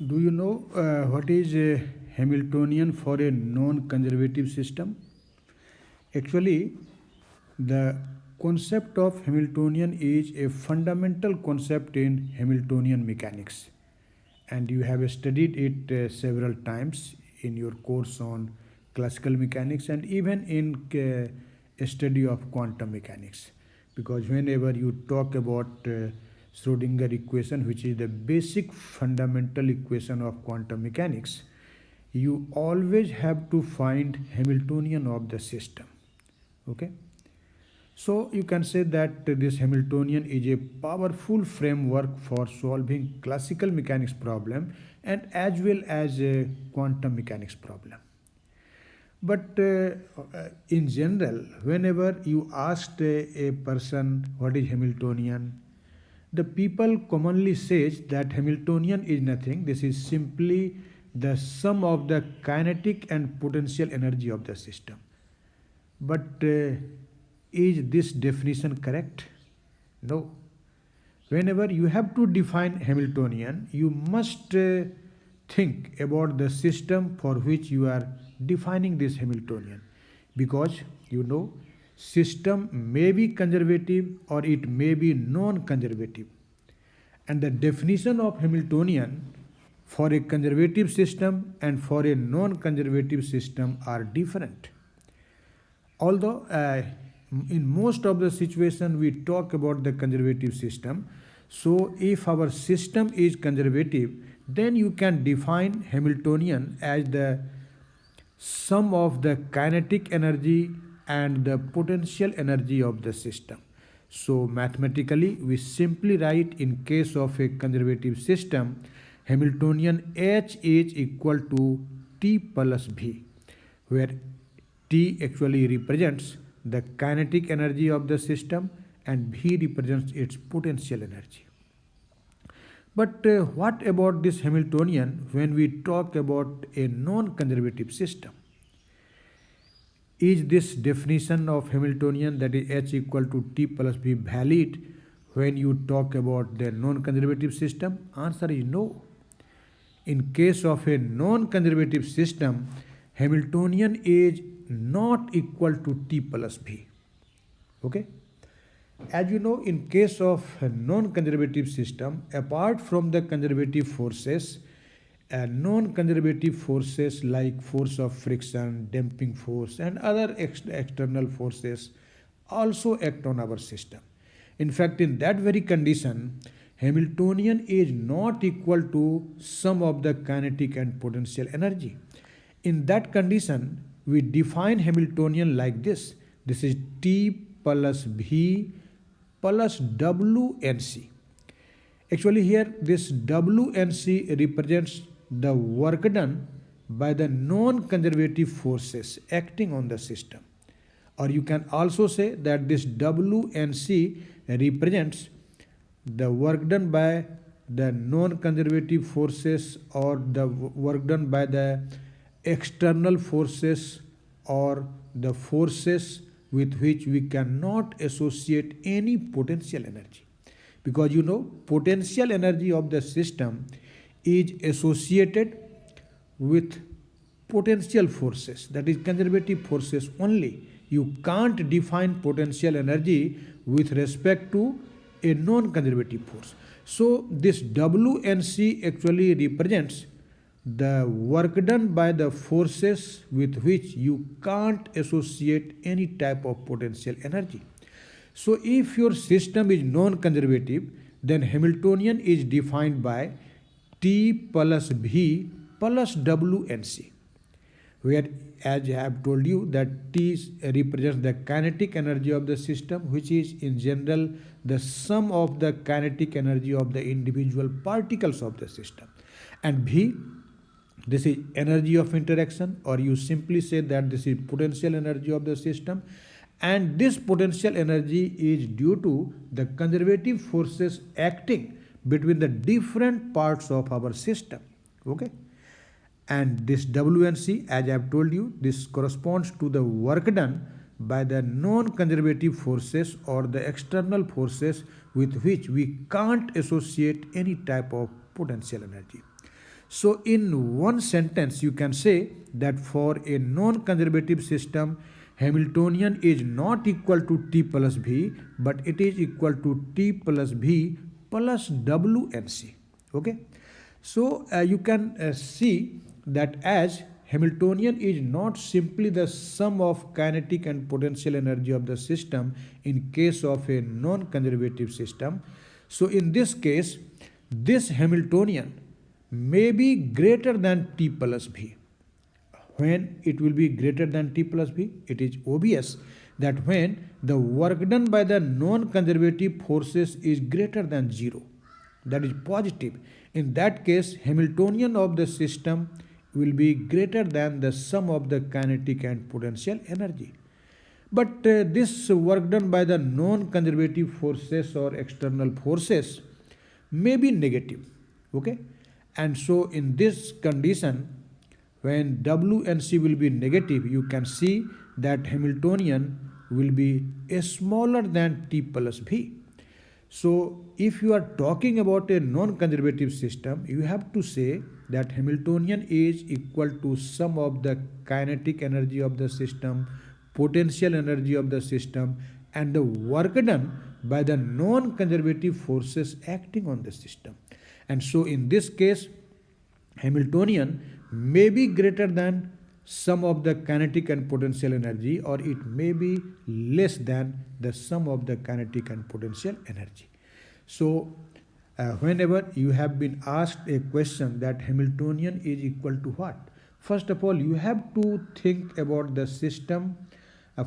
Do you know what is a Hamiltonian for a non-conservative system? Actually, the concept of Hamiltonian is a fundamental concept in Hamiltonian mechanics, and you have studied it several times in your course on classical mechanics and even in a study of quantum mechanics. Because whenever you talk about Schrodinger equation, which is the basic fundamental equation of quantum mechanics, you always have to find Hamiltonian of the system. Okay, so you can say that this Hamiltonian is a powerful framework for solving classical mechanics problem and as well as a quantum mechanics problem. But in general, whenever you asked a person what is Hamiltonian, the people commonly says that Hamiltonian is nothing. This is simply the sum of the kinetic and potential energy of the system. But is this definition correct? No. Whenever you have to define Hamiltonian, you must think about the system for which you are defining this Hamiltonian, because you know system may be conservative or it may be non-conservative, and the definition of Hamiltonian for a conservative system and for a non-conservative system are different. Although in most of the situation we talk about the conservative system, so if our system is conservative, then you can define Hamiltonian as the sum of the kinetic energy and the potential energy of the system. So mathematically we simply write, in case of a conservative system, Hamiltonian H is equal to T plus V, where T actually represents the kinetic energy of the system and V represents its potential energy. But what about this Hamiltonian when we talk about a non-conservative system? Is this definition of Hamiltonian, that is H equal to T plus V, valid when you talk about the non-conservative system? Answer is no. In case of a non-conservative system, Hamiltonian is not equal to T plus V. Okay? As you know, in case of a non-conservative system, apart from the conservative forces, non-conservative forces like force of friction, damping force, and other external forces also act on our system. In fact, in that very condition, Hamiltonian is not equal to sum of the kinetic and potential energy. In that condition, we define Hamiltonian like this. This is T plus V plus W and C. Actually here this W and C represents the work done by the non-conservative forces acting on the system. Or you can also say that this W and C represents the work done by the non-conservative forces or the work done by the external forces or the forces with which we cannot associate any potential energy. Because you know, potential energy of the system is associated with potential forces, that is conservative forces only. You can't define potential energy with respect to a non-conservative force. So this W and C actually represents the work done by the forces with which you can't associate any type of potential energy. So if your system is non-conservative, then Hamiltonian is defined by T plus V plus W and C, where, as I have told you, that T represents the kinetic energy of the system, which is in general the sum of the kinetic energy of the individual particles of the system, and V, this is energy of interaction, or you simply say that this is potential energy of the system, and this potential energy is due to the conservative forces acting between the different parts of our system. Okay? And this W and C, as I have told you, this corresponds to the work done by the non-conservative forces or the external forces with which we can't associate any type of potential energy. So in one sentence you can say that for a non-conservative system, Hamiltonian is not equal to T plus V, but it is equal to T plus V plus W and C. Okay. So you can see that as Hamiltonian is not simply the sum of kinetic and potential energy of the system in case of a non-conservative system. So in this case, this Hamiltonian may be greater than T plus V. When it will be greater than T plus V, it is obvious that when the work done by the non-conservative forces is greater than zero, that is positive. In that case, Hamiltonian of the system will be greater than the sum of the kinetic and potential energy. But this work done by the non-conservative forces or external forces may be negative. Okay, and so in this condition, when W and C will be negative, you can see that Hamiltonian will be smaller than T plus V. So if you are talking about a non-conservative system, you have to say that Hamiltonian is equal to sum of the kinetic energy of the system, potential energy of the system, and the work done by the non-conservative forces acting on the system. And so in this case, Hamiltonian may be greater than sum of the kinetic and potential energy, or it may be less than the sum of the kinetic and potential energy. So whenever you have been asked a question that Hamiltonian is equal to what, first of all you have to think about the system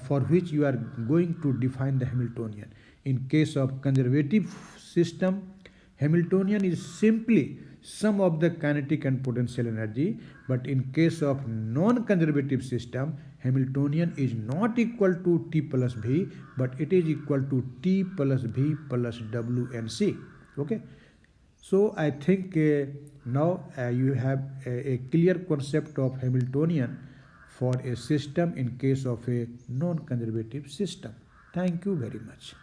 for which you are going to define the Hamiltonian. In case of conservative system, Hamiltonian is simply sum of the kinetic and potential energy, but in case of non-conservative system, Hamiltonian is not equal to T plus V, but it is equal to T plus V plus W and C. Okay. So I think now you have a clear concept of Hamiltonian for a system in case of a non-conservative system. Thank you very much.